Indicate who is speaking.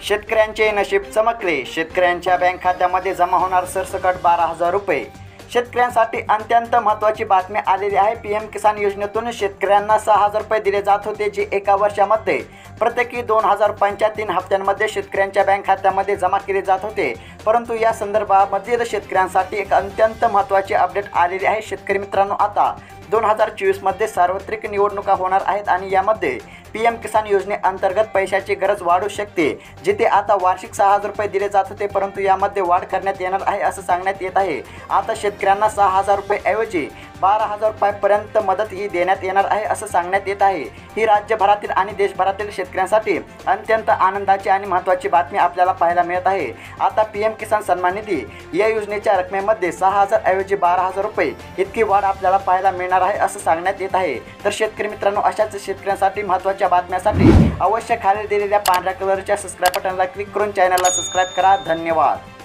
Speaker 1: शेतकऱ्यांचे नशीब चमकले। शेतकऱ्यांच्या बँक खात्यामध्ये जमा होणार सरसकट 12,000 रुपये। शेतकऱ्यांसाठी अत्यंत महत्त्वाची बातमी आलेली आहे। पीएम किसान योजनेतून शेतकऱ्यांना 6,000 रुपये दिले जात होते, जे एका वर्षामध्ये प्रत्येकी 2,000 रुपयांच्या 3 हप्त्यांमध्ये शेतकऱ्यांच्या बँक खात्यामध्ये जमा केले जात होते। परंतु या संदर्भामध्ये शेतकऱ्यांसाठी एक अत्यंत महत्त्वाची अपडेट आलेली आहे। शेतकरी मित्रांनो, आता 2024 मध्ये सार्वत्रिक निवडणुका होणार आहेत आणि यामध्ये पीएम किसान योजनेअंतर्गत पैशाची गरज वाढू शकते। जिथे आता वार्षिक 6,000 रुपये दिले जात होते, परंतु यामध्ये वाढ करण्यात येणार आहे असं सांगण्यात येत आहे। आता शेतकऱ्यांना 6,000 रुपये ऐवजी 12,000 रुपयांपर्यंत मदत ही देण्यात येणार आहे असं सांगण्यात येत आहे। ही राज्यभरातील आणि देशभरातील शेतकऱ्यांसाठी अत्यंत आनंदाची आणि महत्त्वाची बातमी आपल्याला पाहायला मिळत आहे। आता पीएम किसान सन्मान निधी या योजनेच्या रकमेमध्ये 6,000 ऐवजी 12,000 रुपये इतकी वाढ आपल्याला पाहायला मिळणार आहे असं सांगण्यात येत आहे। तर शेतकरी मित्रांनो, अशाच शेतकऱ्यांसाठी महत्त्वाच्या बातम्यांसाठी अवश्य खाली दिलेल्या पांढऱ्या कलरच्या सबस्क्राईब बटनला क्लिक करून चॅनलला सबस्क्राईब करा। धन्यवाद।